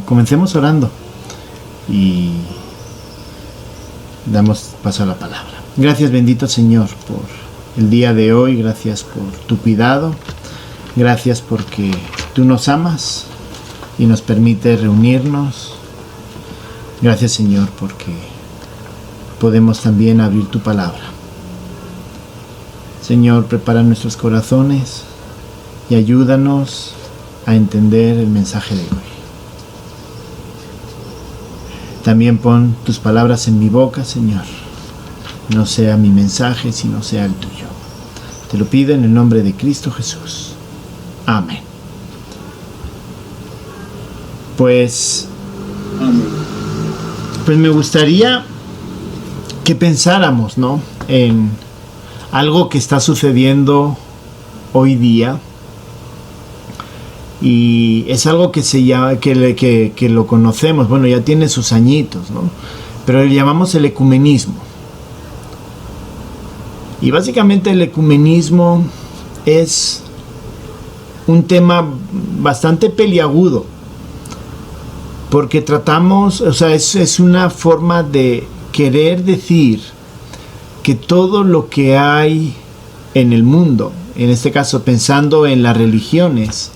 Comencemos orando y damos paso a la palabra. Gracias, bendito Señor, por el día de hoy. Gracias por tu cuidado. Gracias porque tú nos amas y nos permite reunirnos. Gracias, Señor, porque podemos también abrir tu palabra. Señor, prepara nuestros corazones y ayúdanos a entender el mensaje de hoy. También pon tus palabras en mi boca, Señor. No sea mi mensaje, sino sea el tuyo. Te lo pido en el nombre de Cristo Jesús. Amén. Pues me gustaría que pensáramos, ¿no?, en algo que está sucediendo hoy día. Y es algo que se llama, que lo conocemos, bueno, ya tiene sus añitos, ¿no? Pero le llamamos el ecumenismo. Y básicamente el ecumenismo es un tema bastante peliagudo, porque tratamos, o sea, es una forma de querer decir que todo lo que hay en el mundo, en este caso pensando en las religiones,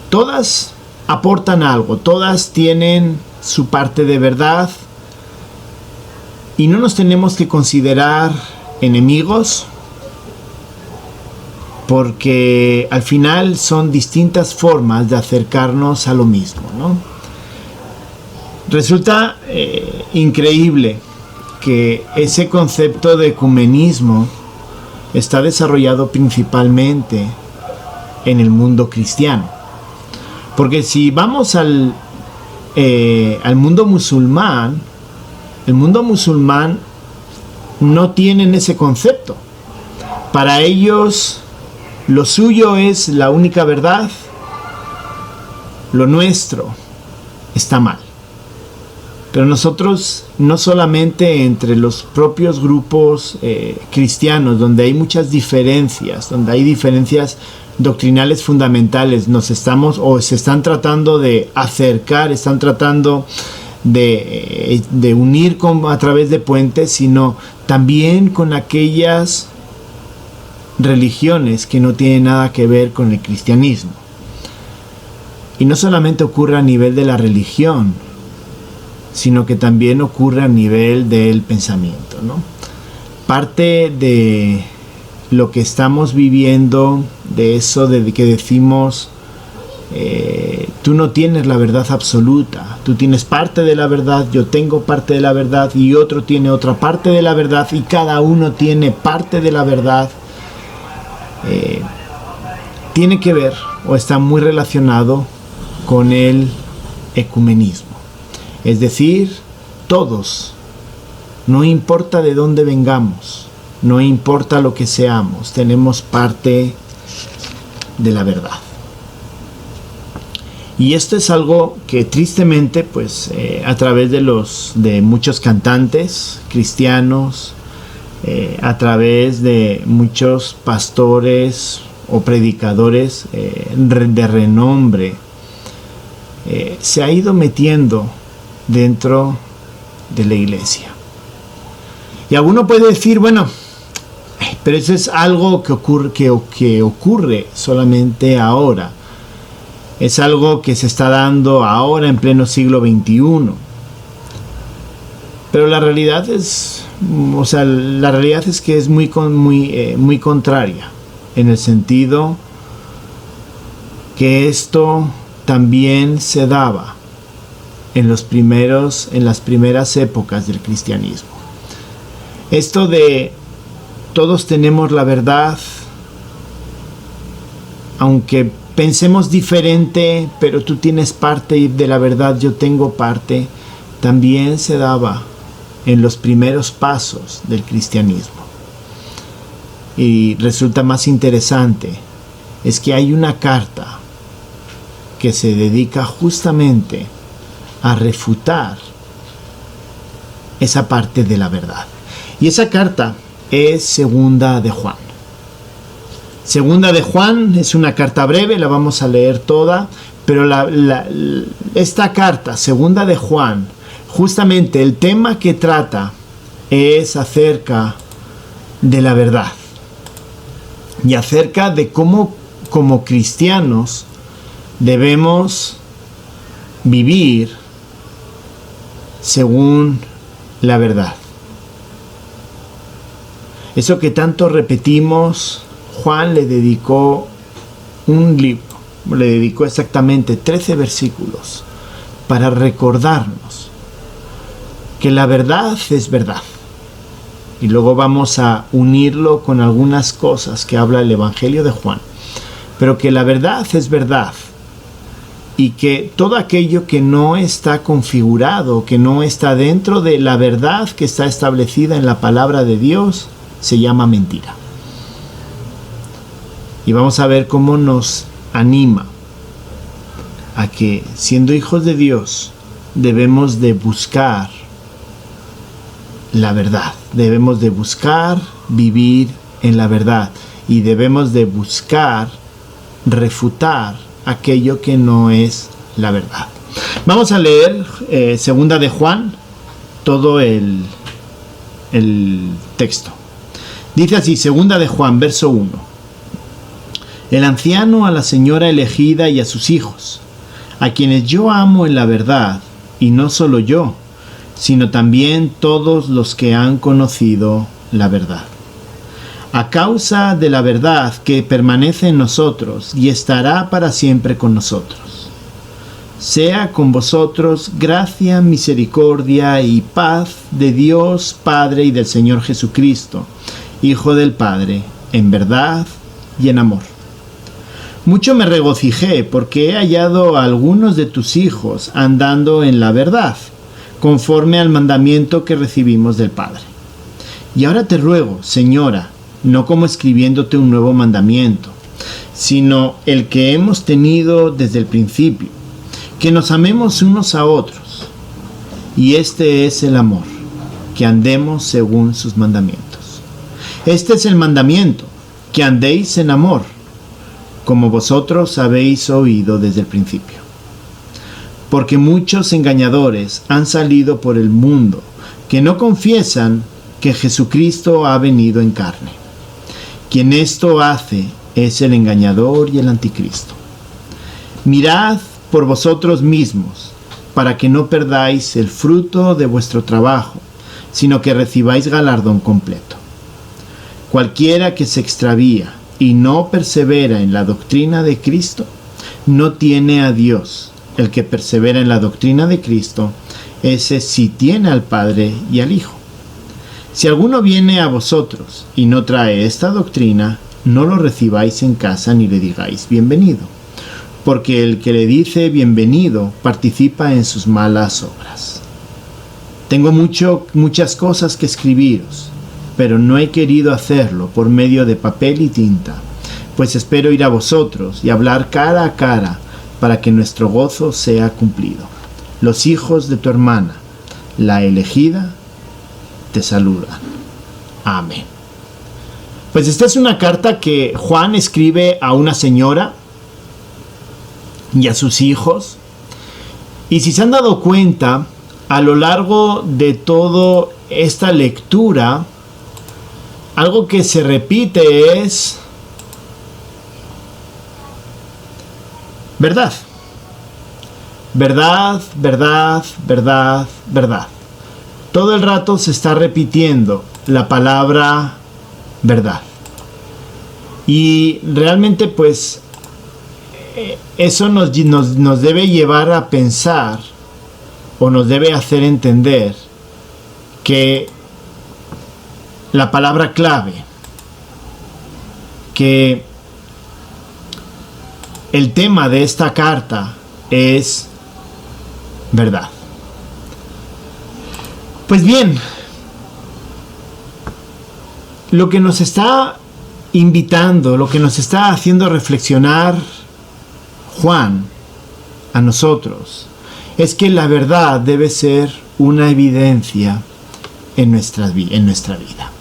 todas aportan algo, todas tienen su parte de verdad y no nos tenemos que considerar enemigos, porque al final son distintas formas de acercarnos a lo mismo, ¿no? Resulta increíble que ese concepto de ecumenismo está desarrollado principalmente en el mundo cristiano. Porque si vamos al mundo musulmán, el mundo musulmán no tienen ese concepto. Para ellos, lo suyo es la única verdad, lo nuestro está mal. Pero nosotros, no solamente entre los propios grupos cristianos, donde hay muchas diferencias, donde hay diferencias doctrinales fundamentales, se están tratando de acercar, están tratando de unir a través de puentes, sino también con aquellas religiones que no tienen nada que ver con el cristianismo. Y no solamente ocurre a nivel de la religión, sino que también ocurre a nivel del pensamiento, ¿no? Parte de lo que estamos viviendo, de eso de que decimos, tú no tienes la verdad absoluta, tú tienes parte de la verdad, yo tengo parte de la verdad y otro tiene otra parte de la verdad y cada uno tiene parte de la verdad, tiene que ver o está muy relacionado con el ecumenismo. Es decir, todos, no importa de dónde vengamos, no importa lo que seamos, tenemos parte de la verdad. Y esto es algo que tristemente, pues, a través de muchos cantantes cristianos, a través de muchos pastores o predicadores de renombre, se ha ido metiendo dentro de la iglesia. Y alguno puede decir, bueno, pero eso es algo que ocurre solamente ahora. Es algo que se está dando ahora en pleno siglo XXI. Pero la realidad es que es muy contraria, en el sentido que esto también se daba en las primeras épocas del cristianismo. Esto de todos tenemos la verdad, aunque pensemos diferente, pero tú tienes parte de la verdad, yo tengo parte, también se daba en los primeros pasos del cristianismo. Y resulta más interesante es que hay una carta que se dedica justamente a refutar esa parte de la verdad. Y esa carta es Segunda de Juan. Segunda de Juan es una carta breve, la vamos a leer toda, Pero esta carta, segunda de Juan, justamente el tema que trata es acerca de la verdad y acerca de cómo como cristianos debemos vivir según la verdad. Eso que tanto repetimos, Juan le dedicó un libro, le dedicó exactamente 13 versículos para recordarnos que la verdad es verdad. Y luego vamos a unirlo con algunas cosas que habla el Evangelio de Juan. Pero que la verdad es verdad. Y que todo aquello que no está configurado, que no está dentro de la verdad que está establecida en la palabra de Dios, se llama mentira. Y vamos a ver cómo nos anima a que, siendo hijos de Dios, debemos de buscar la verdad. Debemos de buscar vivir en la verdad. Y debemos de buscar refutar aquello que no es la verdad. Vamos a leer segunda de Juan, todo el texto. Dice así, segunda de Juan, verso 1. El anciano a la señora elegida y a sus hijos, a quienes yo amo en la verdad, y no solo yo, sino también todos los que han conocido la verdad. A causa de la verdad que permanece en nosotros y estará para siempre con nosotros. Sea con vosotros gracia, misericordia y paz de Dios Padre y del Señor Jesucristo, Hijo del Padre, en verdad y en amor. Mucho me regocijé porque he hallado a algunos de tus hijos andando en la verdad, conforme al mandamiento que recibimos del Padre. Y ahora te ruego, Señora, no como escribiéndote un nuevo mandamiento, sino el que hemos tenido desde el principio, que nos amemos unos a otros. Y este es el amor, que andemos según sus mandamientos. Este es el mandamiento, que andéis en amor, como vosotros habéis oído desde el principio. Porque muchos engañadores han salido por el mundo, que no confiesan que Jesucristo ha venido en carne. Quien esto hace es el engañador y el anticristo. Mirad por vosotros mismos, para que no perdáis el fruto de vuestro trabajo, sino que recibáis galardón completo. Cualquiera que se extravía y no persevera en la doctrina de Cristo, no tiene a Dios. El que persevera en la doctrina de Cristo, ese sí tiene al Padre y al Hijo. Si alguno viene a vosotros y no trae esta doctrina, no lo recibáis en casa ni le digáis bienvenido, porque el que le dice bienvenido participa en sus malas obras. Tengo muchas cosas que escribiros, pero no he querido hacerlo por medio de papel y tinta, pues espero ir a vosotros y hablar cara a cara para que nuestro gozo sea cumplido. Los hijos de tu hermana, la elegida, te saludan. Amén. Pues esta es una carta que Juan escribe a una señora y a sus hijos. Y si se han dado cuenta, a lo largo de toda esta lectura, algo que se repite es verdad. Verdad, verdad, verdad, verdad. Todo el rato se está repitiendo la palabra verdad. Y realmente pues eso nos debe llevar a pensar o nos debe hacer entender que la palabra clave, que el tema de esta carta es verdad. Pues bien, lo que nos está invitando, lo que nos está haciendo reflexionar Juan a nosotros, es que la verdad debe ser una evidencia en nuestra vida.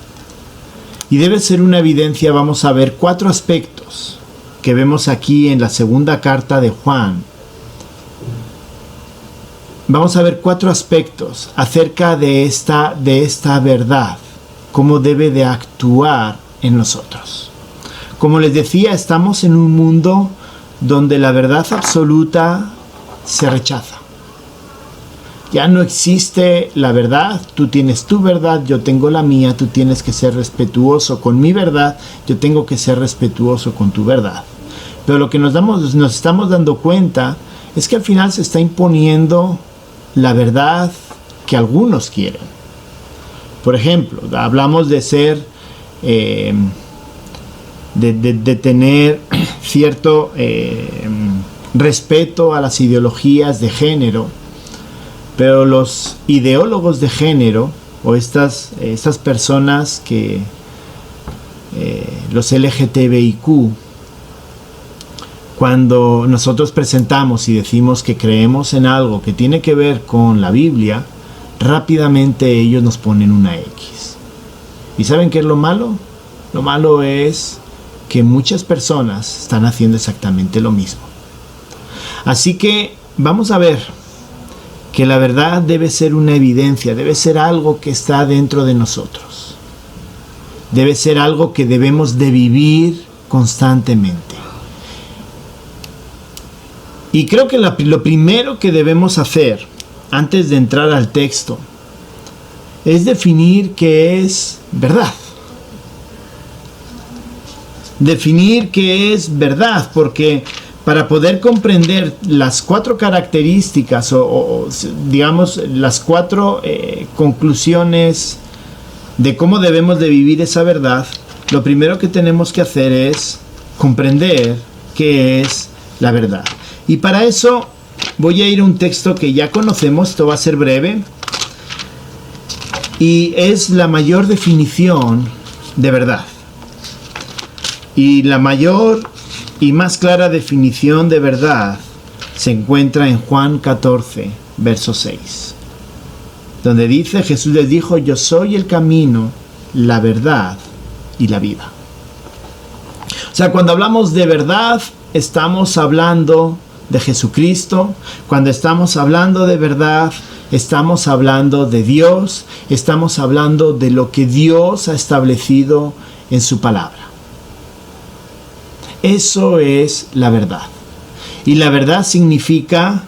Y debe ser una evidencia, vamos a ver 4 aspectos que vemos aquí en la segunda carta de Juan, vamos a ver 4 aspectos acerca de esta verdad, cómo debe de actuar en nosotros. Como les decía, estamos en un mundo donde la verdad absoluta se rechaza. Ya no existe la verdad, tú tienes tu verdad, yo tengo la mía, tú tienes que ser respetuoso con mi verdad, yo tengo que ser respetuoso con tu verdad. Pero lo que nos estamos dando cuenta es que al final se está imponiendo la verdad que algunos quieren. Por ejemplo, hablamos de ser, de tener cierto respeto a las ideologías de género, pero los ideólogos de género o estas personas que los LGTBIQ, cuando nosotros presentamos y decimos que creemos en algo que tiene que ver con la Biblia, rápidamente ellos nos ponen una X. ¿Y saben qué es lo malo? Lo malo es que muchas personas están haciendo exactamente lo mismo. Así que vamos a ver que la verdad debe ser una evidencia, debe ser algo que está dentro de nosotros. Debe ser algo que debemos de vivir constantemente. Y creo que lo primero que debemos hacer antes de entrar al texto es definir qué es verdad. Definir qué es verdad, porque para poder comprender las 4 características o digamos las 4 conclusiones de cómo debemos de vivir esa verdad, lo primero que tenemos que hacer es comprender qué es la verdad. Y para eso voy a ir a un texto que ya conocemos, esto va a ser breve, y es la mayor definición de verdad. Y la mayor y más clara definición de verdad se encuentra en Juan 14, verso 6, donde dice: Jesús les dijo, yo soy el camino, la verdad y la vida. O sea, cuando hablamos de verdad, estamos hablando de Jesucristo. Cuando estamos hablando de verdad, estamos hablando de Dios, estamos hablando de lo que Dios ha establecido en su palabra. Eso es la verdad. Y la verdad significa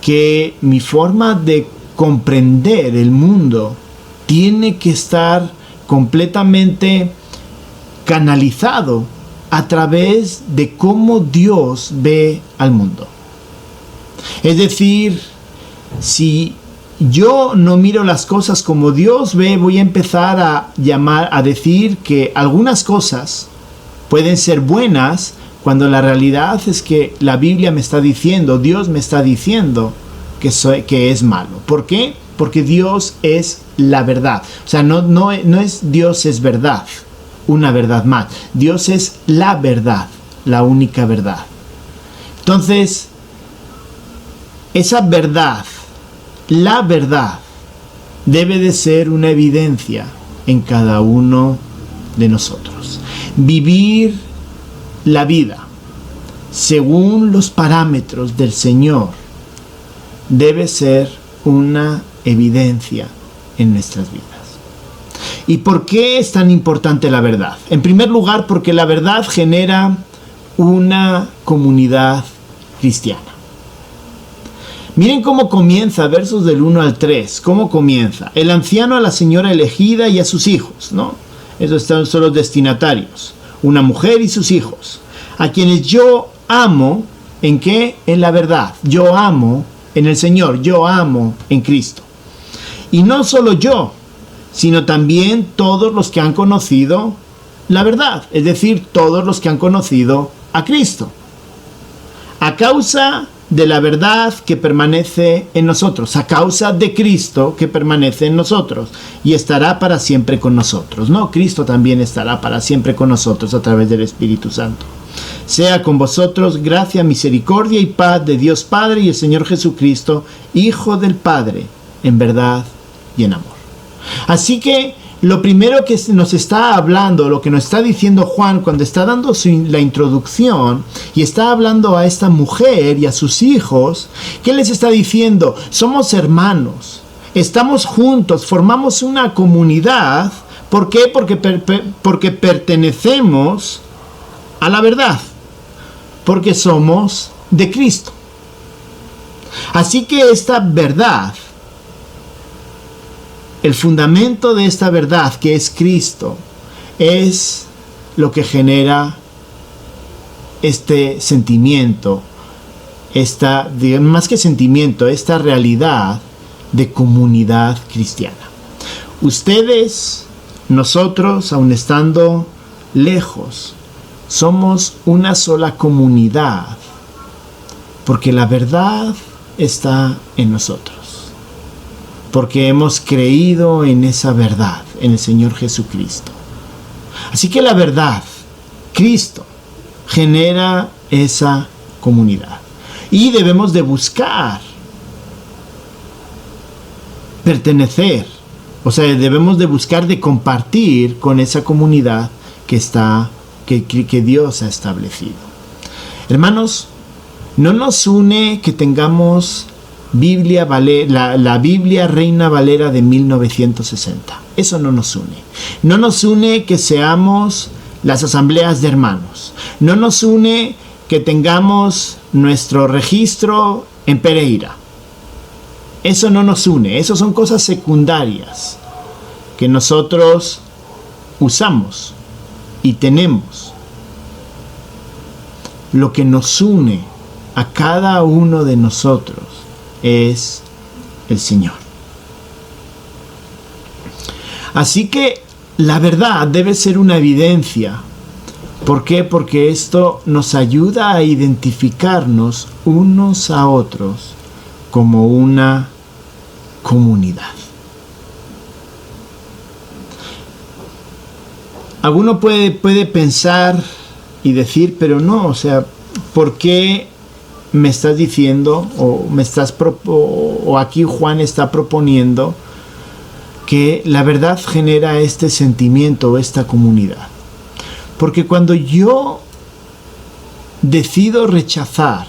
que mi forma de comprender el mundo tiene que estar completamente canalizado a través de cómo Dios ve al mundo. Es decir, si yo no miro las cosas como Dios ve, voy a empezar a decir que algunas cosas pueden ser buenas, cuando la realidad es que la Biblia me está diciendo, Dios me está diciendo que es malo. ¿Por qué? Porque Dios es la verdad. O sea, no es Dios es verdad, una verdad más. Dios es la verdad, la única verdad. Entonces, esa verdad, la verdad, debe de ser una evidencia en cada uno de nosotros. Vivir la vida según los parámetros del Señor debe ser una evidencia en nuestras vidas. ¿Y por qué es tan importante la verdad? En primer lugar, porque la verdad genera una comunidad cristiana. Miren cómo comienza, versos del 1 al 3, cómo comienza. El anciano a la señora elegida y a sus hijos, ¿no? Esos son los destinatarios. Una mujer y sus hijos, a quienes yo amo. ¿En qué? En la verdad. Yo amo en el Señor, yo amo en Cristo. Y no solo yo, sino también todos los que han conocido la verdad, es decir, todos los que han conocido a Cristo. A causa de la verdad que permanece en nosotros, a causa de Cristo que permanece en nosotros y estará para siempre con nosotros. No, Cristo también estará para siempre con nosotros a través del Espíritu Santo. Sea con vosotros gracia, misericordia y paz de Dios Padre y el Señor Jesucristo, Hijo del Padre, en verdad y en amor. Así que lo primero que nos está hablando, lo que nos está diciendo Juan cuando está dando la introducción y está hablando a esta mujer y a sus hijos, ¿qué les está diciendo? Somos hermanos, estamos juntos, formamos una comunidad. ¿Por qué? Porque pertenecemos a la verdad, porque somos de Cristo. Así que esta verdad, el fundamento de esta verdad que es Cristo, es lo que genera este sentimiento, más que sentimiento, esta realidad de comunidad cristiana. Ustedes, nosotros, aun estando lejos, somos una sola comunidad, porque la verdad está en nosotros. Porque hemos creído en esa verdad, en el Señor Jesucristo. Así que la verdad, Cristo, genera esa comunidad. Y debemos de buscar pertenecer. O sea, debemos de buscar de compartir con esa comunidad que Dios ha establecido. Hermanos, no nos une que tengamos la Biblia Reina Valera de 1960. Eso no nos une. No nos une que seamos las asambleas de hermanos. No nos une que tengamos nuestro registro en Pereira. Eso no nos une. Eso son cosas secundarias que nosotros usamos y tenemos. Lo que nos une a cada uno de nosotros es el Señor. Así que la verdad debe ser una evidencia. ¿Por qué? Porque esto nos ayuda a identificarnos unos a otros como una comunidad. Alguno puede pensar y decir, pero no, o sea, ¿por qué me estás diciendo o aquí Juan está proponiendo que la verdad genera este sentimiento o esta comunidad? Porque cuando yo decido rechazar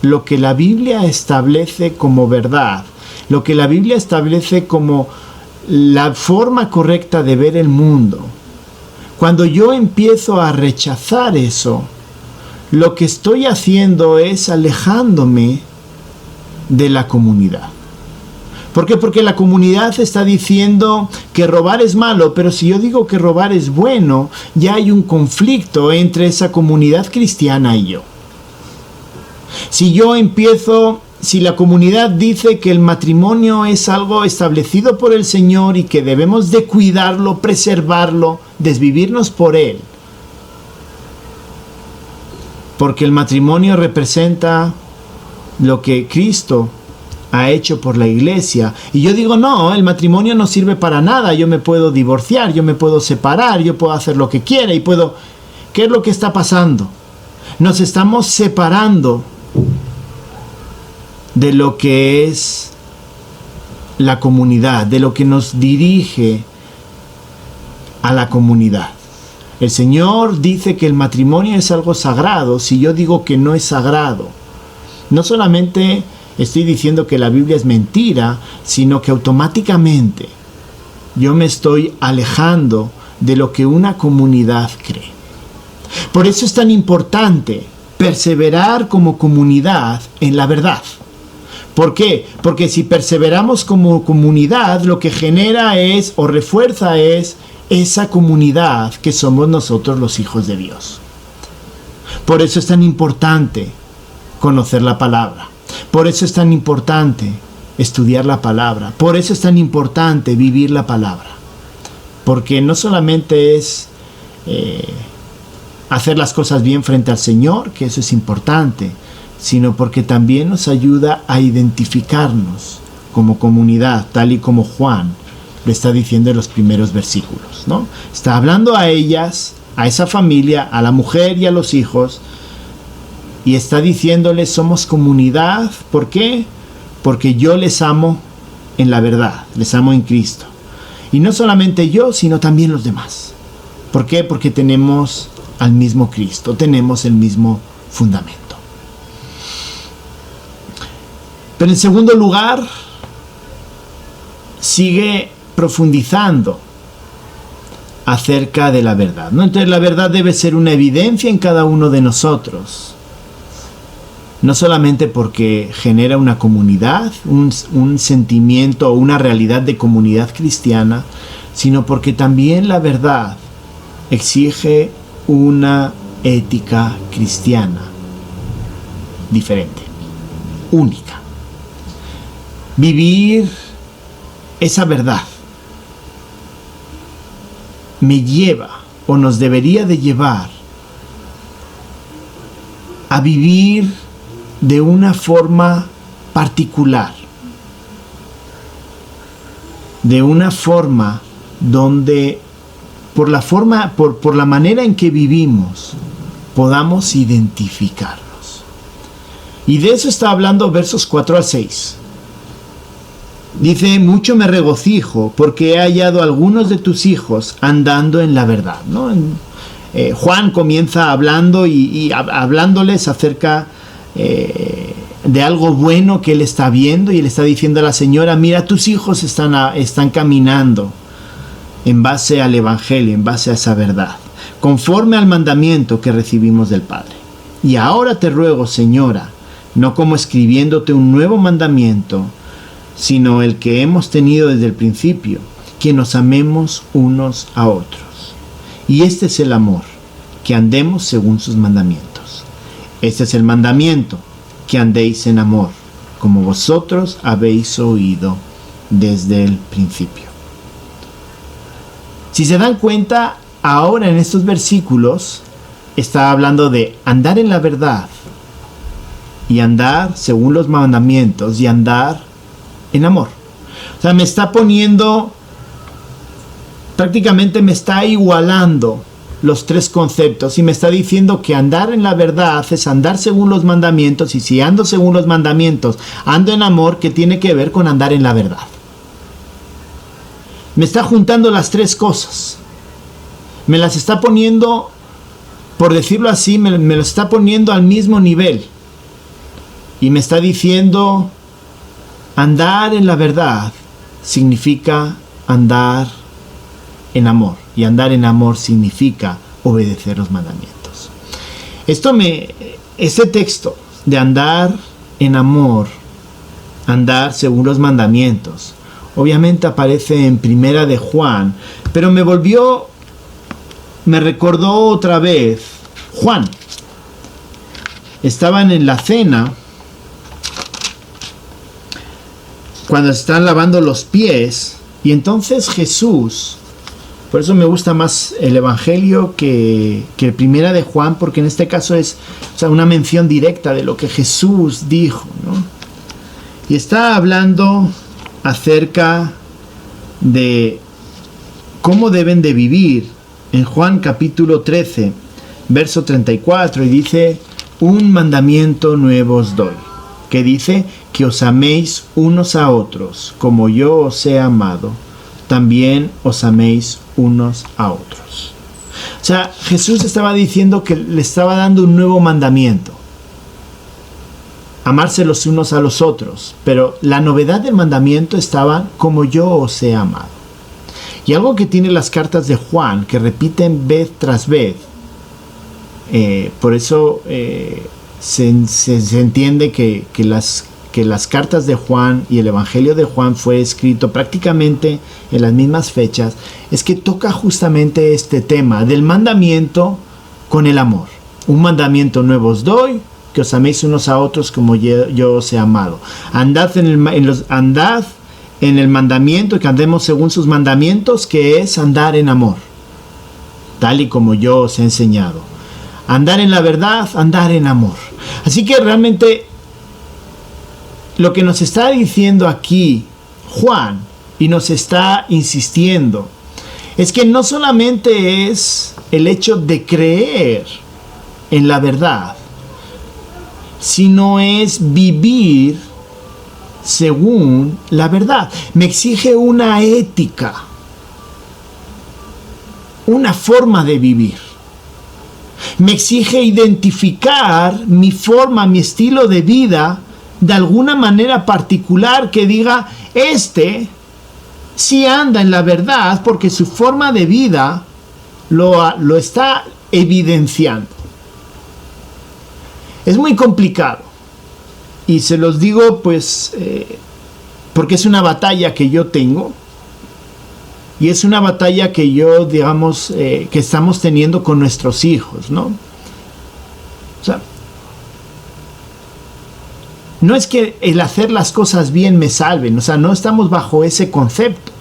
lo que la Biblia establece como verdad, lo que la Biblia establece como la forma correcta de ver el mundo, cuando yo empiezo a rechazar eso, lo que estoy haciendo es alejándome de la comunidad. ¿Por qué? Porque la comunidad está diciendo que robar es malo, pero si yo digo que robar es bueno, ya hay un conflicto entre esa comunidad cristiana y yo. Si la comunidad dice que el matrimonio es algo establecido por el Señor y que debemos de cuidarlo, preservarlo, desvivirnos por él, porque el matrimonio representa lo que Cristo ha hecho por la iglesia. Y yo digo, no, el matrimonio no sirve para nada. Yo me puedo divorciar, yo me puedo separar, yo puedo hacer lo que quiera y puedo... ¿Qué es lo que está pasando? Nos estamos separando de lo que es la comunidad, de lo que nos dirige a la comunidad. El Señor dice que el matrimonio es algo sagrado. Si yo digo que no es sagrado, no solamente estoy diciendo que la Biblia es mentira, sino que automáticamente yo me estoy alejando de lo que una comunidad cree. Por eso es tan importante perseverar como comunidad en la verdad. ¿Por qué? Porque si perseveramos como comunidad, lo que genera es o refuerza es esa comunidad que somos nosotros los hijos de Dios. Por eso es tan importante conocer la palabra. Por eso es tan importante estudiar la palabra. Por eso es tan importante vivir la palabra. Porque no solamente es hacer las cosas bien frente al Señor, que eso es importante, sino porque también nos ayuda a identificarnos como comunidad, tal y como Juan le está diciendo en los primeros versículos, ¿no? Está hablando a ellas, a esa familia, a la mujer y a los hijos, y está diciéndoles, somos comunidad. ¿Por qué? Porque yo les amo en la verdad, les amo en Cristo. Y no solamente yo, sino también los demás. ¿Por qué? Porque tenemos al mismo Cristo, tenemos el mismo fundamento. Pero en segundo lugar, sigue profundizando acerca de la verdad, ¿no? Entonces la verdad debe ser una evidencia en cada uno de nosotros. No solamente porque genera una comunidad, un sentimiento o una realidad de comunidad cristiana, sino porque también la verdad exige una ética cristiana diferente, única. Vivir esa verdad me lleva o nos debería de llevar a vivir de una forma particular, de una forma donde por la manera en que vivimos podamos identificarnos. Y de eso está hablando versos 4 al 6. Dice: mucho me regocijo porque he hallado a algunos de tus hijos andando en la verdad, ¿no? Juan comienza hablando y hablándoles acerca de algo bueno que él está viendo, y él está diciendo a la señora: mira, tus hijos están caminando en base al evangelio, en base a esa verdad, conforme al mandamiento que recibimos del Padre. Y ahora te ruego, señora, no como escribiéndote un nuevo mandamiento, sino el que hemos tenido desde el principio, que nos amemos unos a otros. Y este es el amor, que andemos según sus mandamientos. Este es el mandamiento, que andéis en amor, como vosotros habéis oído desde el principio. Si se dan cuenta, ahora en estos versículos está hablando de andar en la verdad, y andar según los mandamientos, y andar en amor. O sea, me está poniendo, prácticamente me está igualando los tres conceptos, y me está diciendo que andar en la verdad es andar según los mandamientos, y si ando según los mandamientos, ando en amor, que tiene que ver con andar en la verdad. Me está juntando las tres cosas. Me las está poniendo, por decirlo así, me lo está poniendo al mismo nivel. Y me está diciendo: andar en la verdad significa andar en amor, y andar en amor significa obedecer los mandamientos. Este texto de andar en amor, andar según los mandamientos, obviamente aparece en Primera de Juan, pero me recordó otra vez Juan. Estaban en la cena, cuando están lavando los pies, y entonces Jesús, por eso me gusta más el Evangelio que el Primera de Juan, porque en este caso es, una mención directa de lo que Jesús dijo, ¿no? Y está hablando acerca de cómo deben de vivir en Juan capítulo 13, verso 34, y dice: un mandamiento nuevo os doy, que dice: que os améis unos a otros, como yo os he amado, también os améis unos a otros. O sea, Jesús estaba diciendo que le estaba dando un nuevo mandamiento: amarse los unos a los otros, pero la novedad del mandamiento estaba: como yo os he amado. Y algo que tiene las cartas de Juan, que repiten vez tras vez, por eso se entiende que las cartas de Juan y el Evangelio de Juan fue escrito prácticamente en las mismas fechas, es que toca justamente este tema del mandamiento con el amor. Un mandamiento nuevo os doy, que os améis unos a otros como yo os he amado. Andad en el mandamiento, y que andemos según sus mandamientos, que es andar en amor, tal y como yo os he enseñado. Andar en la verdad, andar en amor. Así que realmente lo que nos está diciendo aquí Juan, y nos está insistiendo, es que no solamente es el hecho de creer en la verdad, sino es vivir según la verdad. Me exige una ética una forma de vivir. Me exige identificar mi forma, mi estilo de vida de alguna manera particular que diga, sí anda en la verdad porque su forma de vida lo está evidenciando. Es muy complicado y se los digo pues porque es una batalla que yo tengo y es una batalla que yo digamos que estamos teniendo con nuestros hijos, ¿no? O sea, no es que el hacer las cosas bien me salven, o sea, no estamos bajo ese concepto.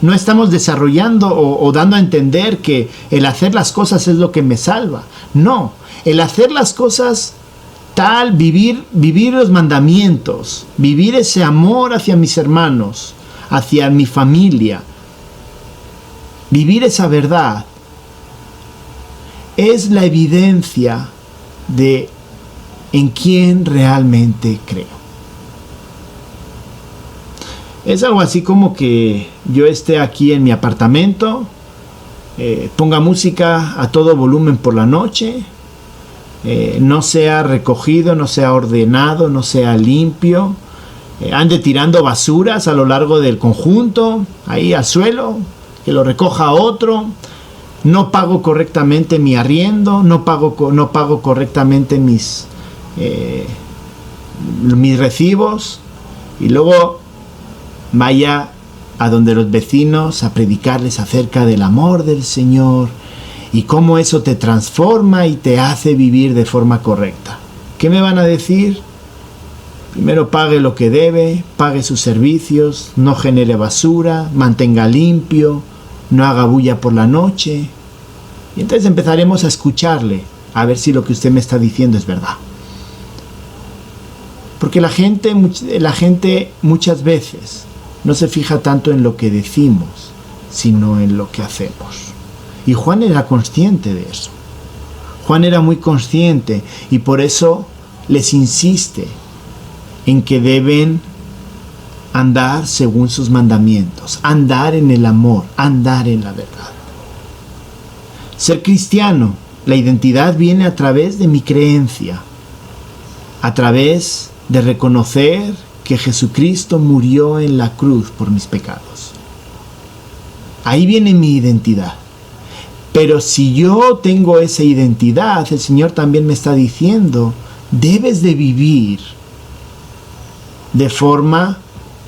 No estamos desarrollando o dando a entender que el hacer las cosas es lo que me salva. No, el hacer las cosas vivir los mandamientos, vivir ese amor hacia mis hermanos, hacia mi familia, vivir esa verdad, es la evidencia de en quién realmente creo. Es algo así como que yo esté aquí en mi apartamento, ponga música a todo volumen por la noche, no sea recogido, no sea ordenado, no sea limpio, ande tirando basuras a lo largo del conjunto, ahí al suelo, que lo recoja otro, no pago correctamente mi arriendo, no pago correctamente mis recibos, y luego vaya a donde los vecinos a predicarles acerca del amor del Señor y cómo eso te transforma y te hace vivir de forma correcta. ¿Qué me van a decir? Primero pague lo que debe, pague sus servicios, no genere basura, mantenga limpio, no haga bulla por la noche. Y entonces empezaremos a escucharle, a ver si lo que usted me está diciendo es verdad. Porque la gente muchas veces no se fija tanto en lo que decimos, sino en lo que hacemos. Y Juan era consciente de eso. Juan era muy consciente y por eso les insiste en que deben andar según sus mandamientos, andar en el amor, andar en la verdad. Ser cristiano, la identidad viene a través de mi creencia, a través de reconocer que Jesucristo murió en la cruz por mis pecados. Ahí viene mi identidad. Pero si yo tengo esa identidad, el Señor también me está diciendo, debes de vivir de forma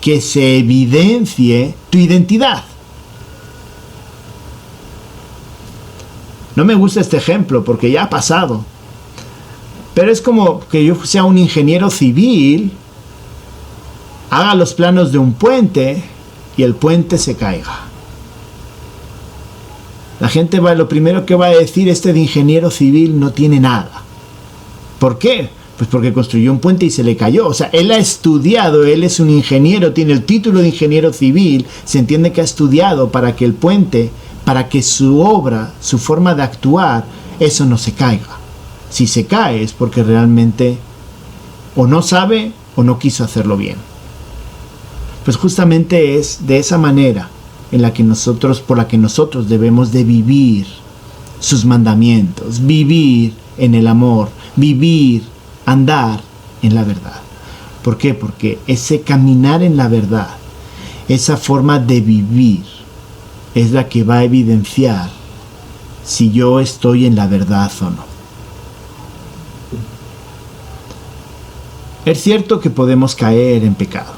que se evidencie tu identidad. No me gusta este ejemplo porque ya ha pasado. Pero es como que yo sea un ingeniero civil, haga los planos de un puente y el puente se caiga. La gente lo primero que va a decir, de ingeniero civil no tiene nada. ¿Por qué? Pues porque construyó un puente y se le cayó. O sea, él ha estudiado, él es un ingeniero, tiene el título de ingeniero civil, se entiende que ha estudiado para que el puente, para que su obra, su forma de actuar, eso no se caiga. Si se cae es porque realmente o no sabe o no quiso hacerlo bien. Pues justamente es de esa manera por la que nosotros debemos de vivir sus mandamientos, vivir en el amor, vivir, andar en la verdad. ¿Por qué? Porque ese caminar en la verdad, esa forma de vivir, es la que va a evidenciar si yo estoy en la verdad o no. Es cierto que podemos caer en pecado.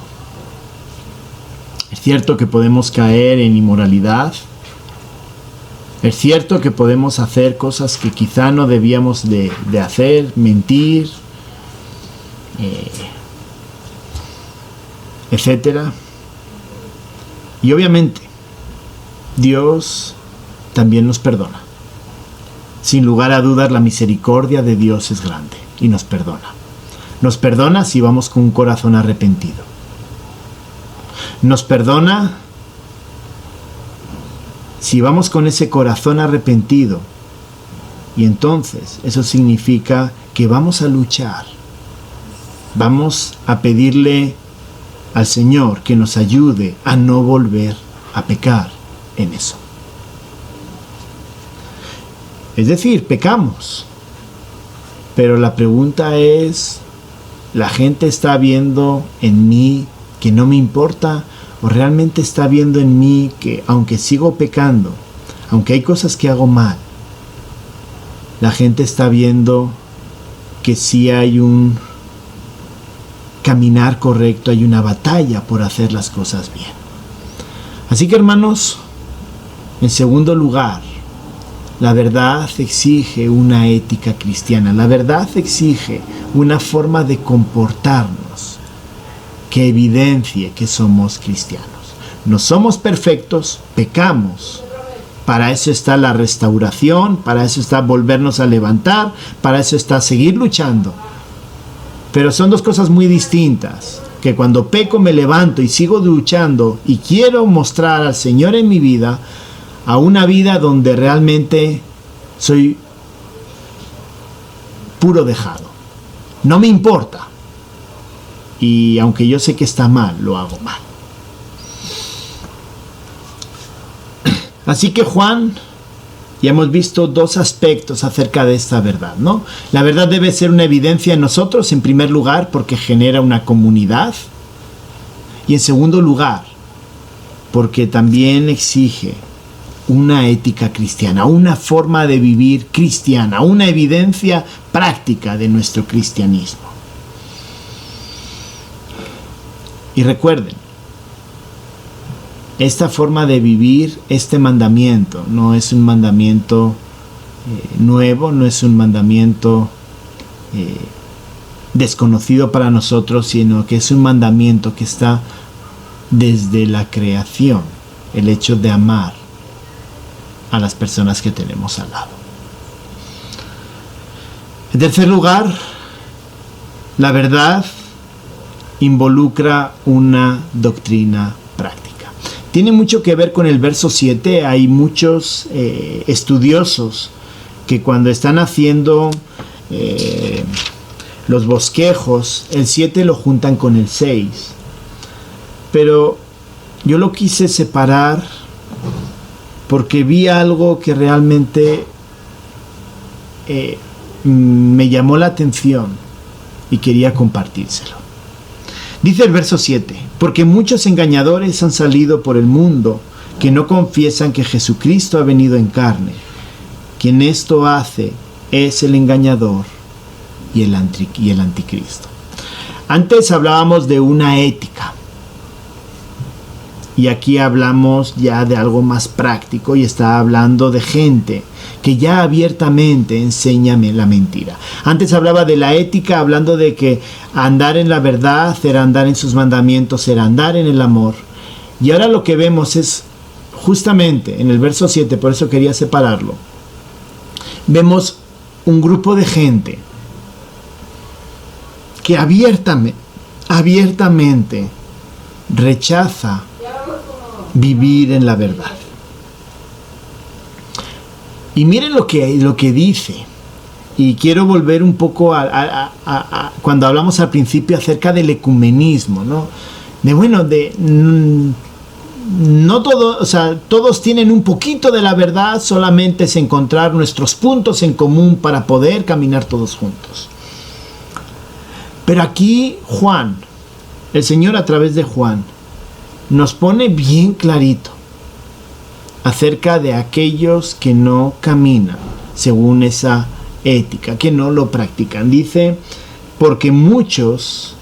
Es cierto que podemos caer en inmoralidad. Es cierto que podemos hacer cosas que quizá no debíamos de hacer, mentir, etcétera. Y obviamente, Dios también nos perdona. Sin lugar a dudas, la misericordia de Dios es grande y nos perdona. Nos perdona si vamos con un corazón arrepentido. Nos perdona si vamos con ese corazón arrepentido. Y entonces eso significa que vamos a luchar. Vamos a pedirle al Señor que nos ayude a no volver a pecar en eso. Es decir, pecamos. Pero la pregunta es, ¿la gente está viendo en mí que no me importa? ¿O realmente está viendo en mí que aunque sigo pecando, aunque hay cosas que hago mal, la gente está viendo que sí hay un caminar correcto, hay una batalla por hacer las cosas bien? Así que, hermanos, en segundo lugar, la verdad exige una ética cristiana. La verdad exige una forma de comportarnos que evidencie que somos cristianos. No somos perfectos, pecamos. Para eso está la restauración, para eso está volvernos a levantar, para eso está seguir luchando. Pero son dos cosas muy distintas. Que cuando peco me levanto y sigo luchando y quiero mostrar al Señor en mi vida, a una vida donde realmente soy puro dejado. No me importa. Y aunque yo sé que está mal, lo hago mal. Así que Juan, ya hemos visto dos aspectos acerca de esta verdad, ¿no? La verdad debe ser una evidencia en nosotros, en primer lugar, porque genera una comunidad. Y en segundo lugar, porque también exige una ética cristiana, una forma de vivir cristiana, una evidencia práctica de nuestro cristianismo. Y recuerden, esta forma de vivir, este mandamiento, no es un mandamiento nuevo, no es un mandamiento desconocido para nosotros, sino que es un mandamiento que está desde la creación, el hecho de amar a las personas que tenemos al lado. En tercer lugar, la verdad involucra una doctrina práctica. Tiene mucho que ver con el verso 7. Hay muchos estudiosos que cuando están haciendo los bosquejos, el 7 lo juntan con el 6. Pero yo lo quise separar porque vi algo que realmente me llamó la atención y quería compartírselo. Dice el verso 7, porque muchos engañadores han salido por el mundo que no confiesan que Jesucristo ha venido en carne. Quien esto hace es el engañador y el anticristo. Antes hablábamos de una ética. Y aquí hablamos ya de algo más práctico y está hablando de gente que ya abiertamente enseña la mentira. Antes hablaba de la ética, hablando de que andar en la verdad era andar en sus mandamientos, era andar en el amor. Y ahora lo que vemos es justamente en el verso 7, por eso quería separarlo. Vemos un grupo de gente que abiertamente rechaza vivir en la verdad. Y miren lo que dice. Y quiero volver un poco a cuando hablamos al principio acerca del ecumenismo, ¿no? No todo, o sea, todos tienen un poquito de la verdad, solamente es encontrar nuestros puntos en común para poder caminar todos juntos. Pero aquí Juan, el Señor a través de Juan, nos pone bien clarito acerca de aquellos que no caminan según esa ética, que no lo practican. Dice, porque muchos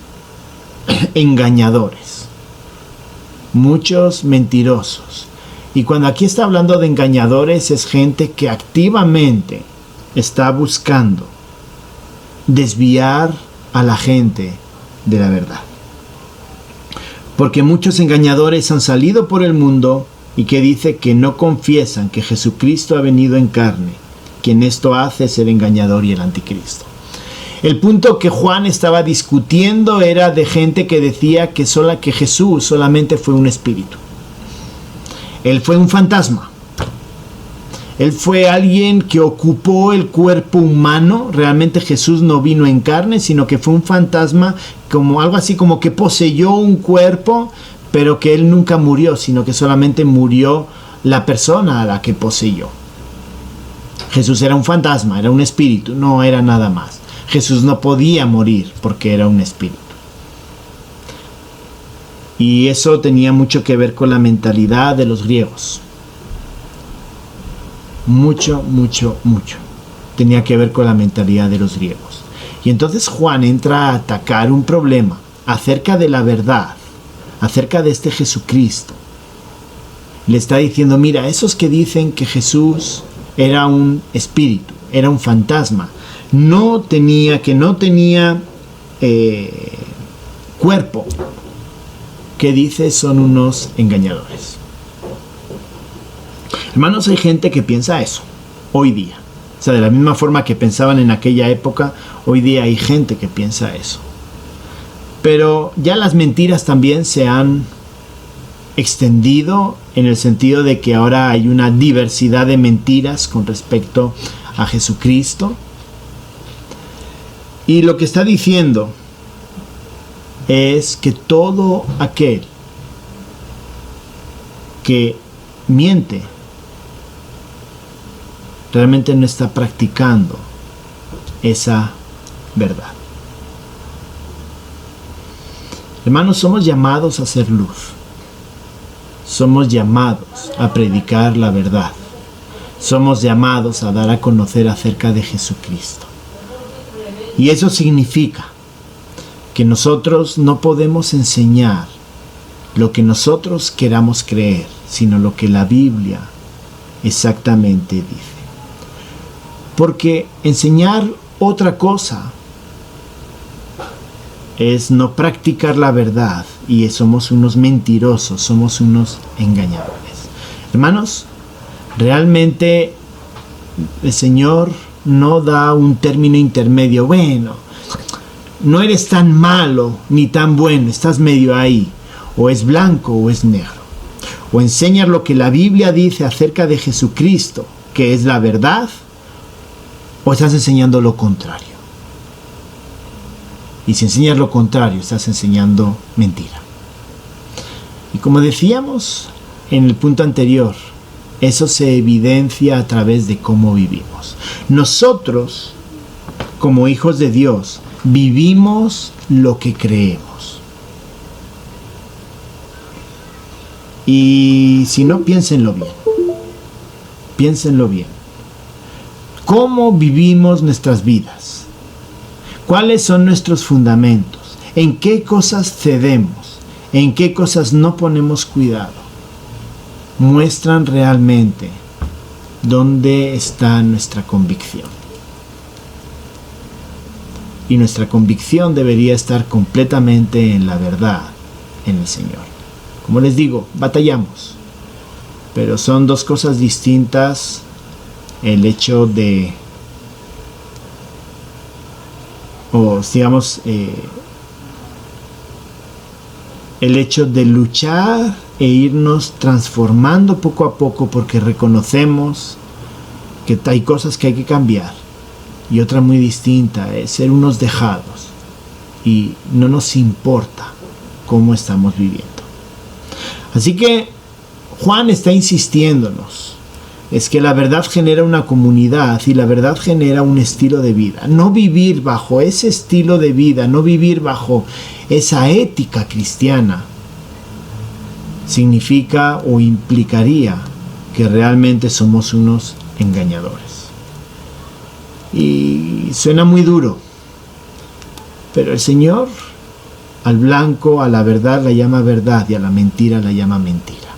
engañadores, muchos mentirosos. Y cuando aquí está hablando de engañadores, es gente que activamente está buscando desviar a la gente de la verdad. Porque muchos engañadores han salido por el mundo y que dice que no confiesan que Jesucristo ha venido en carne. Quien esto hace es el engañador y el anticristo. El punto que Juan estaba discutiendo era de gente que decía que Jesús solamente fue un espíritu. Él fue un fantasma. Él fue alguien que ocupó el cuerpo humano. Realmente Jesús no vino en carne, sino que fue un fantasma, como algo así como que poseyó un cuerpo, pero que él nunca murió, sino que solamente murió la persona a la que poseyó. Jesús era un fantasma, era un espíritu, no era nada más. Jesús no podía morir porque era un espíritu. Y eso tenía mucho que ver con la mentalidad de los griegos. Mucho tenía que ver con la mentalidad de los griegos. Y entonces Juan entra a atacar un problema acerca de la verdad, acerca de este Jesucristo. Le está diciendo, mira, esos que dicen que Jesús era un espíritu, era un fantasma, no tenía cuerpo, que dice son unos engañadores. Hermanos, hay gente que piensa eso hoy día. O sea, de la misma forma que pensaban en aquella época, hoy día hay gente que piensa eso. Pero ya las mentiras también se han extendido en el sentido de que ahora hay una diversidad de mentiras con respecto a Jesucristo. Y lo que está diciendo es que todo aquel que miente realmente no está practicando esa verdad. Hermanos, somos llamados a ser luz. Somos llamados a predicar la verdad. Somos llamados a dar a conocer acerca de Jesucristo. Y eso significa que nosotros no podemos enseñar lo que nosotros queramos creer, sino lo que la Biblia exactamente dice. Porque enseñar otra cosa es no practicar la verdad y somos unos mentirosos, somos unos engañadores. Hermanos, realmente el Señor no da un término intermedio. Bueno, no eres tan malo ni tan bueno, estás medio ahí. O es blanco o es negro. O enseñas lo que la Biblia dice acerca de Jesucristo, que es la verdad, o estás enseñando lo contrario. Y si enseñas lo contrario, estás enseñando mentira. Y como decíamos en el punto anterior, eso se evidencia a través de cómo vivimos. Nosotros, como hijos de Dios, vivimos lo que creemos. Y si no, piénsenlo bien. Piénsenlo bien. ¿Cómo vivimos nuestras vidas? ¿Cuáles son nuestros fundamentos? ¿En qué cosas cedemos? ¿En qué cosas no ponemos cuidado? Muestran realmente dónde está nuestra convicción. Y nuestra convicción debería estar completamente en la verdad, en el Señor. Como les digo, batallamos. Pero son dos cosas distintas. El hecho de, el hecho de luchar e irnos transformando poco a poco porque reconocemos que hay cosas que hay que cambiar. Y otra muy distinta es ser unos dejados y no nos importa cómo estamos viviendo. Así que Juan está insistiéndonos, es que la verdad genera una comunidad y la verdad genera un estilo de vida. No vivir bajo ese estilo de vida, no vivir bajo esa ética cristiana, significa o implicaría que realmente somos unos engañadores. Y suena muy duro, pero el Señor al blanco, a la verdad la llama verdad y a la mentira la llama mentira.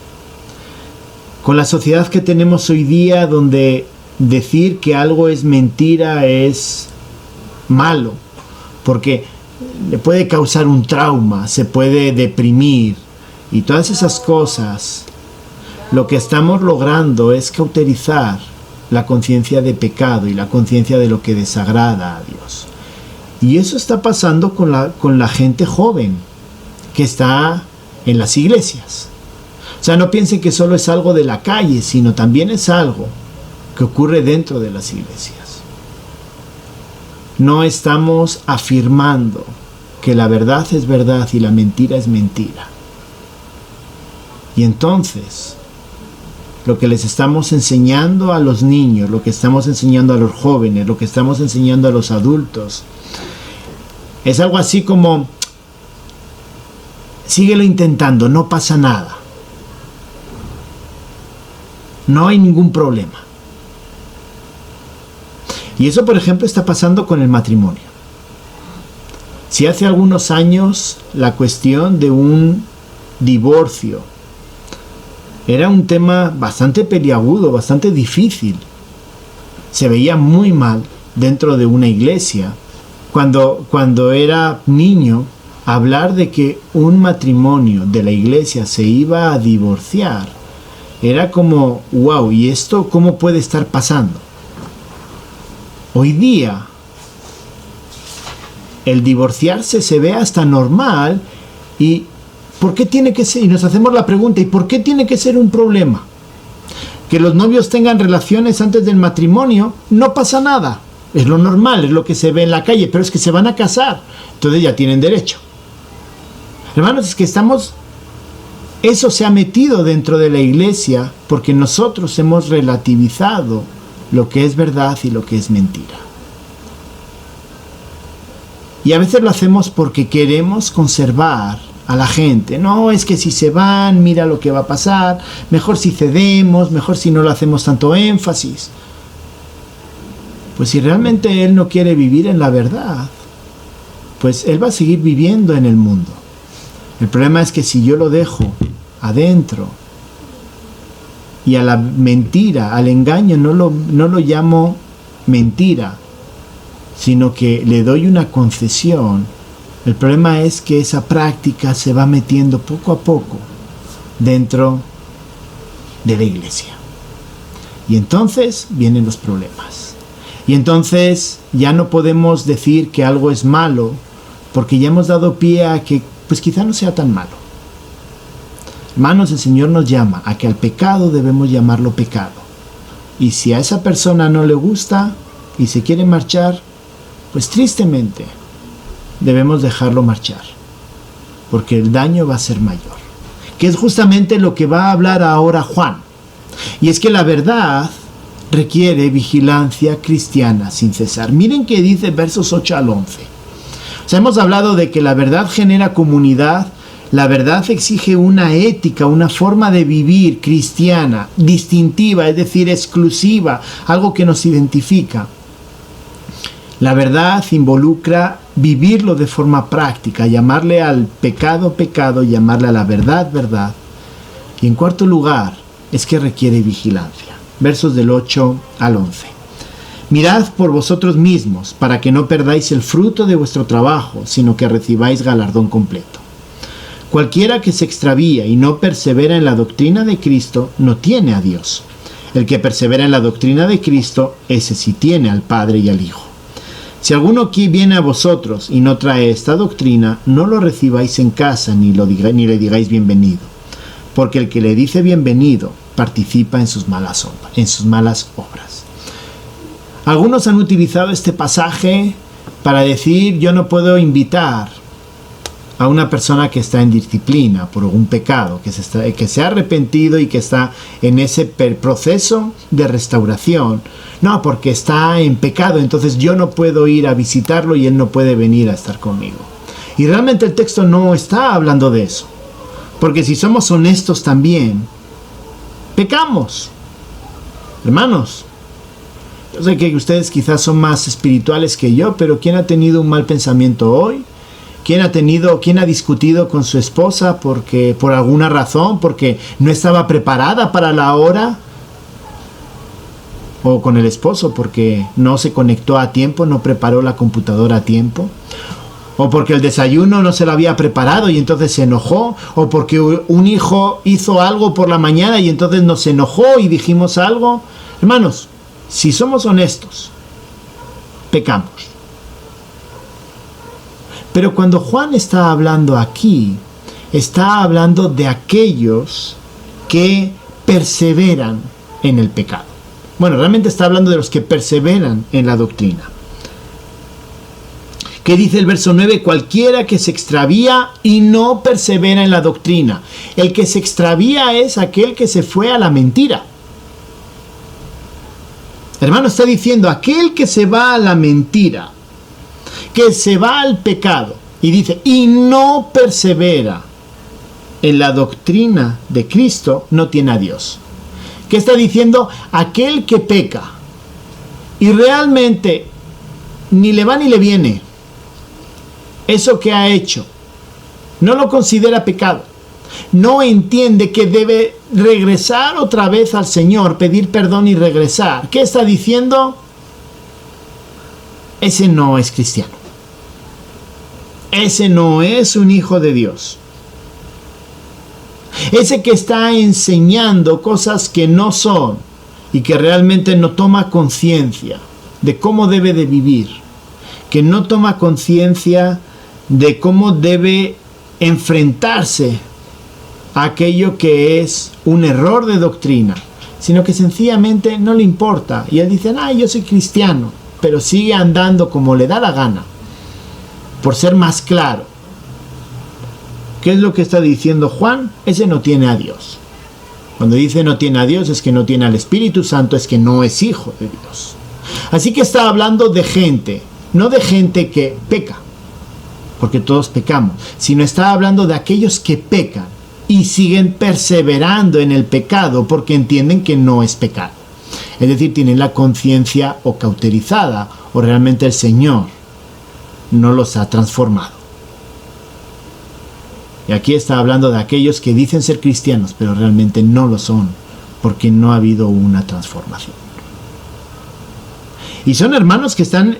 Con la sociedad que tenemos hoy día, donde decir que algo es mentira es malo, porque le puede causar un trauma, se puede deprimir y todas esas cosas, lo que estamos logrando es cauterizar la conciencia de pecado y la conciencia de lo que desagrada a Dios. Y eso está pasando con la gente joven que está en las iglesias. O sea, no piensen que solo es algo de la calle, sino también es algo que ocurre dentro de las iglesias. No estamos afirmando que la verdad es verdad y la mentira es mentira. Y entonces lo que les estamos enseñando a los niños, lo que estamos enseñando a los jóvenes, lo que estamos enseñando a los adultos, es algo así como: síguelo intentando, no pasa nada. No hay ningún problema. Y eso, por ejemplo, está pasando con el matrimonio. Si hace algunos años la cuestión de un divorcio era un tema bastante peliagudo, bastante difícil, se veía muy mal dentro de una iglesia. Cuando era niño, hablar de que un matrimonio de la iglesia se iba a divorciar era como: wow, ¿y esto cómo puede estar pasando? Hoy día el divorciarse se ve hasta normal. ¿Y por qué tiene que ser? Y nos hacemos la pregunta: ¿y por qué tiene que ser un problema? Que los novios tengan relaciones antes del matrimonio, no pasa nada. Es lo normal, es lo que se ve en la calle, pero es que se van a casar, entonces ya tienen derecho. Hermanos, es que eso se ha metido dentro de la iglesia porque nosotros hemos relativizado lo que es verdad y lo que es mentira. Y a veces lo hacemos porque queremos conservar a la gente. No, es que si se van, mira lo que va a pasar, mejor si cedemos, mejor si no lo hacemos tanto énfasis. Pues si realmente él no quiere vivir en la verdad, pues él va a seguir viviendo en el mundo. El problema es que si yo lo dejo adentro y a la mentira, al engaño, no lo llamo mentira, sino que le doy una concesión, el problema es que esa práctica se va metiendo poco a poco dentro de la iglesia. Y entonces vienen los problemas. Y entonces ya no podemos decir que algo es malo, porque ya hemos dado pie a que pues quizá no sea tan malo. Hermanos, el Señor nos llama a que al pecado debemos llamarlo pecado. Y si a esa persona no le gusta y se quiere marchar, pues tristemente debemos dejarlo marchar, porque el daño va a ser mayor. Que es justamente lo que va a hablar ahora Juan. Y es que la verdad requiere vigilancia cristiana sin cesar. Miren que dice versos 8 al 11. O sea, hemos hablado de que la verdad genera comunidad, la verdad exige una ética, una forma de vivir cristiana, distintiva, es decir, exclusiva, algo que nos identifica. La verdad involucra vivirlo de forma práctica, llamarle al pecado, pecado, llamarle a la verdad, verdad. Y en cuarto lugar, es que requiere vigilancia. Versos del 8 al 11. Mirad por vosotros mismos, para que no perdáis el fruto de vuestro trabajo, sino que recibáis galardón completo. Cualquiera que se extravía y no persevera en la doctrina de Cristo, no tiene a Dios. El que persevera en la doctrina de Cristo, ese sí tiene al Padre y al Hijo. Si alguno aquí viene a vosotros y no trae esta doctrina, no lo recibáis en casa ni le digáis bienvenido, porque el que le dice bienvenido participa en sus malas obras. Algunos han utilizado este pasaje para decir: yo no puedo invitar a una persona que está en disciplina por algún pecado, que se ha arrepentido y que está en ese proceso de restauración. No, porque está en pecado, entonces yo no puedo ir a visitarlo y él no puede venir a estar conmigo. Y realmente el texto no está hablando de eso. Porque si somos honestos también, pecamos. Hermanos, yo sé que ustedes quizás son más espirituales que yo, pero ¿quién ha tenido un mal pensamiento hoy? ¿Quién ha discutido con su esposa por alguna razón, porque no estaba preparada para la hora? O con el esposo porque no se conectó a tiempo, no preparó la computadora a tiempo. O porque el desayuno no se lo había preparado y entonces se enojó. O porque un hijo hizo algo por la mañana y entonces nos enojó y dijimos algo. Hermanos, si somos honestos, pecamos. Pero cuando Juan está hablando aquí, está hablando de aquellos que perseveran en el pecado. Bueno, realmente está hablando de los que perseveran en la doctrina. ¿Qué dice el verso 9? Cualquiera que se extravía y no persevera en la doctrina. El que se extravía es aquel que se fue a la mentira. Hermano, está diciendo, aquel que se va a la mentira, que se va al pecado, y dice, y no persevera en la doctrina de Cristo, no tiene a Dios. ¿Qué está diciendo? Aquel que peca y realmente ni le va ni le viene eso que ha hecho, no lo considera pecado, no entiende que debe regresar otra vez al Señor, pedir perdón y regresar. ¿Qué está diciendo? Ese no es cristiano. Ese no es un hijo de Dios. Ese que está enseñando cosas que no son y que realmente no toma conciencia de cómo debe de vivir, que no toma conciencia de cómo debe enfrentarse a aquello que es un error de doctrina, sino que sencillamente no le importa. Y él dice, yo soy cristiano, pero sigue andando como le da la gana, por ser más claro. ¿Qué es lo que está diciendo Juan? Ese no tiene a Dios. Cuando dice no tiene a Dios, es que no tiene al Espíritu Santo, es que no es hijo de Dios. Así que está hablando de gente, no de gente que peca, porque todos pecamos, sino está hablando de aquellos que pecan y siguen perseverando en el pecado porque entienden que no es pecado. Es decir, tienen la conciencia o cauterizada, o realmente el Señor no los ha transformado. Y aquí está hablando de aquellos que dicen ser cristianos, pero realmente no lo son, porque no ha habido una transformación. Y son hermanos que están,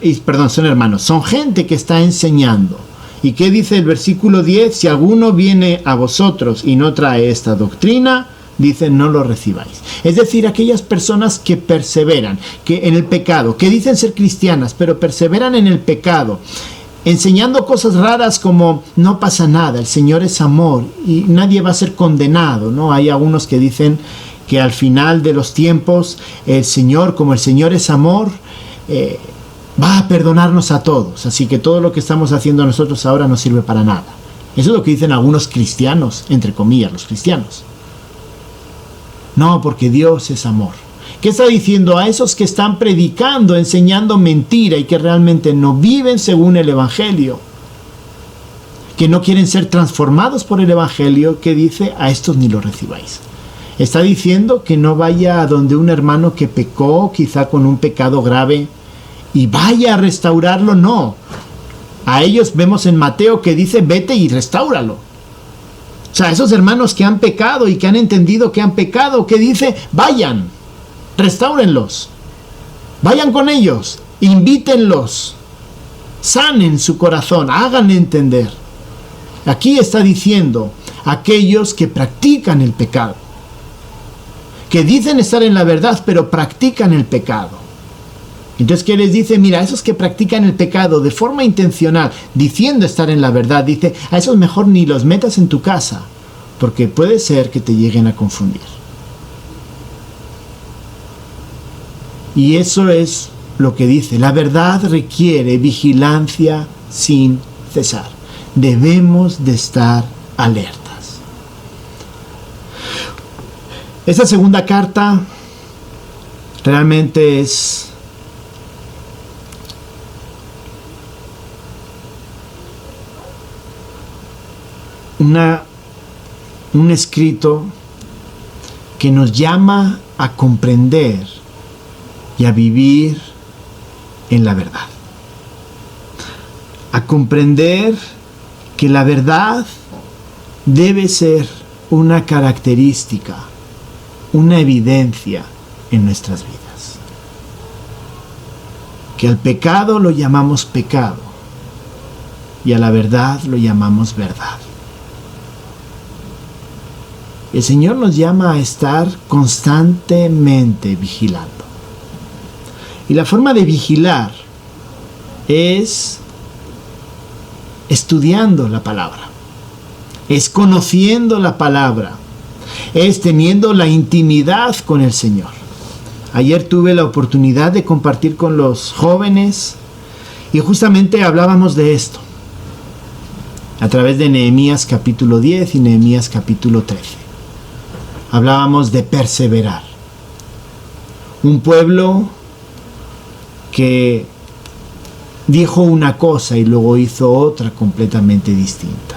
son gente que está enseñando. ¿Y qué dice el versículo 10? Si alguno viene a vosotros y no trae esta doctrina, dice, no lo recibáis. Es decir, aquellas personas que perseveran que en el pecado, que dicen ser cristianas, pero perseveran en el pecado, enseñando cosas raras como no pasa nada, el Señor es amor y nadie va a ser condenado, ¿no? Hay algunos que dicen que al final de los tiempos el Señor, como el Señor es amor, va a perdonarnos a todos, así que todo lo que estamos haciendo nosotros ahora no sirve para nada. Eso es lo que dicen algunos cristianos, entre comillas, los cristianos. No, porque Dios es amor. ¿Qué está diciendo a esos que están predicando, enseñando mentira y que realmente no viven según el Evangelio? Que no quieren ser transformados por el Evangelio, que dice, a estos ni lo recibáis. Está diciendo que no vaya a donde un hermano que pecó, quizá con un pecado grave, y vaya a restaurarlo, no. A ellos vemos en Mateo que dice, vete y restáuralo. O sea, esos hermanos que han pecado y que han entendido que han pecado, que dice, vayan, restáurenlos, vayan con ellos, invítenlos, sanen su corazón, hagan entender. Aquí está diciendo aquellos que practican el pecado, que dicen estar en la verdad, pero practican el pecado. Entonces, ¿qué les dice? Mira, a esos que practican el pecado de forma intencional, diciendo estar en la verdad, dice, a esos mejor ni los metas en tu casa, porque puede ser que te lleguen a confundir. Y eso es lo que dice. La verdad requiere vigilancia sin cesar. Debemos de estar alertas. Esta segunda carta realmente es un escrito que nos llama a comprender y a vivir en la verdad. A comprender que la verdad debe ser una característica, una evidencia en nuestras vidas. Que al pecado lo llamamos pecado y a la verdad lo llamamos verdad. El Señor nos llama a estar constantemente vigilando. Y la forma de vigilar es estudiando la palabra, es conociendo la palabra, es teniendo la intimidad con el Señor. Ayer tuve la oportunidad de compartir con los jóvenes y justamente hablábamos de esto a través de Nehemías capítulo 10 y Nehemías capítulo 13. Hablábamos de perseverar. Un pueblo que dijo una cosa y luego hizo otra completamente distinta.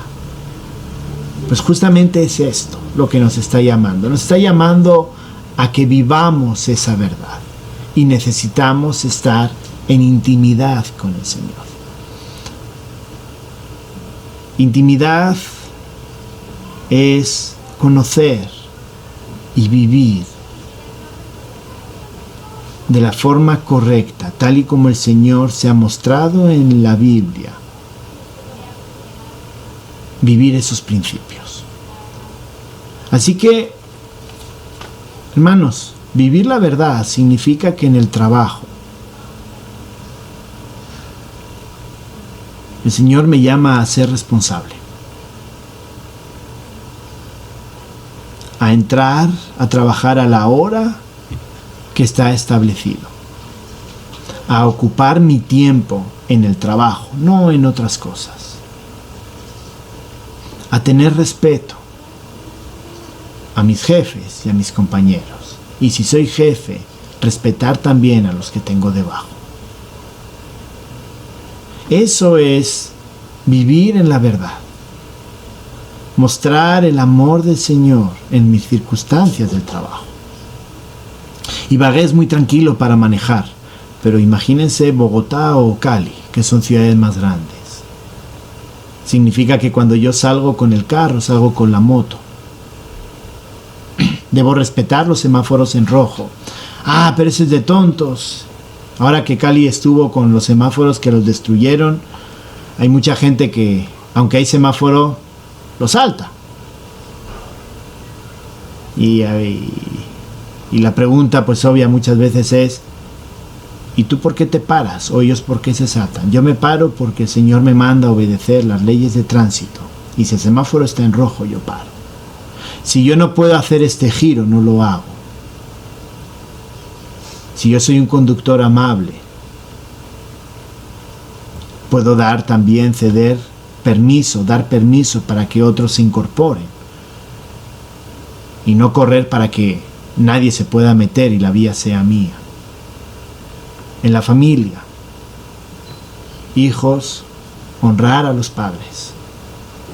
Pues justamente es esto lo que nos está llamando. Nos está llamando a que vivamos esa verdad. Y necesitamos estar en intimidad con el Señor. Intimidad es conocer y vivir de la forma correcta, tal y como el Señor se ha mostrado en la Biblia. Vivir esos principios. Así que, hermanos, vivir la verdad significa que en el trabajo el Señor me llama a ser responsable, a entrar a trabajar a la hora que está establecido, a ocupar mi tiempo en el trabajo, no en otras cosas, a tener respeto a mis jefes y a mis compañeros, y si soy jefe, respetar también a los que tengo debajo. Eso es vivir en la verdad, mostrar el amor del Señor en mis circunstancias del trabajo. Ibagué es muy tranquilo para manejar, pero imagínense Bogotá o Cali, que son ciudades más grandes. Significa que cuando yo salgo con el carro, salgo con la moto. Debo respetar los semáforos en rojo. Ah, pero eso es de tontos. Ahora que Cali estuvo con los semáforos que los destruyeron, hay mucha gente que, aunque hay semáforo, lo salta. Y la pregunta pues obvia muchas veces es, ¿y tú por qué te paras? ¿O ellos por qué se saltan? Yo me paro porque el Señor me manda a obedecer las leyes de tránsito. Y si el semáforo está en rojo, yo paro. Si yo no puedo hacer este giro, no lo hago. Si yo soy un conductor amable, puedo dar también, dar permiso para que otros se incorporen. Y no correr para que nadie se pueda meter y la vía sea mía. En la familia, hijos, honrar a los padres,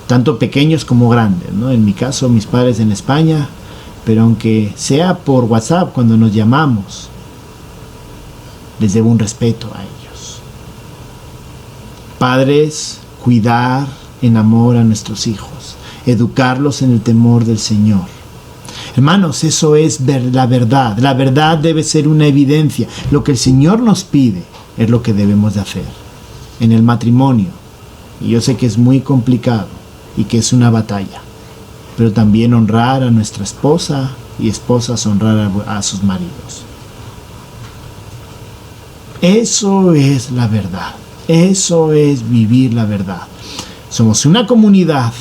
tanto pequeños como grandes, ¿no? En mi caso, mis padres en España, pero aunque sea por WhatsApp cuando nos llamamos, les debo un respeto a ellos. Padres, cuidar en amor a nuestros hijos, educarlos en el temor del Señor. Hermanos, eso es la verdad. La verdad debe ser una evidencia. Lo que el Señor nos pide es lo que debemos de hacer. En el matrimonio, y yo sé que es muy complicado y que es una batalla, pero también honrar a nuestra esposa y esposas honrar a sus maridos. Eso es la verdad. Eso es vivir la verdad. Somos una comunidad,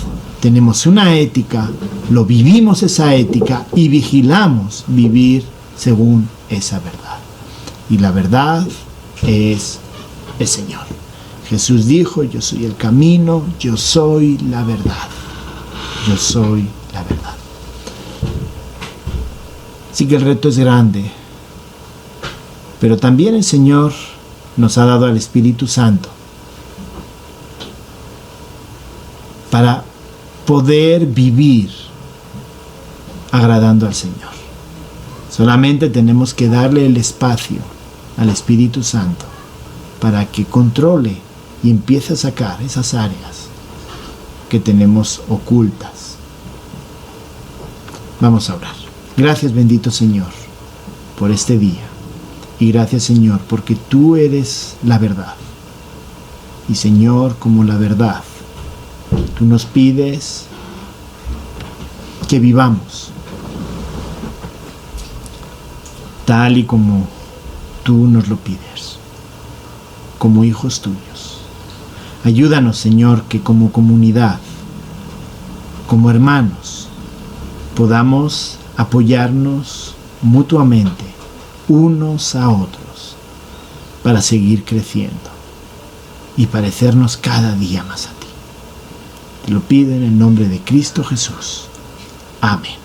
tenemos una ética, lo vivimos esa ética y vigilamos vivir según esa verdad. Y la verdad es el Señor. Jesús dijo, yo soy el camino, yo soy la verdad. Yo soy la verdad. Así que el reto es grande. Pero también el Señor nos ha dado al Espíritu Santo para poder vivir agradando al Señor. Solamente tenemos que darle el espacio al Espíritu Santo para que controle y empiece a sacar esas áreas que tenemos ocultas. Vamos a orar. Gracias, bendito Señor, por este día. Y gracias, Señor, porque tú eres la verdad. Y, Señor, como la verdad, tú nos pides que vivamos tal y como tú nos lo pides, como hijos tuyos. Ayúdanos, Señor, que como comunidad, como hermanos, podamos apoyarnos mutuamente unos a otros para seguir creciendo y parecernos cada día más a ti. Te lo pido en el nombre de Cristo Jesús. Amén.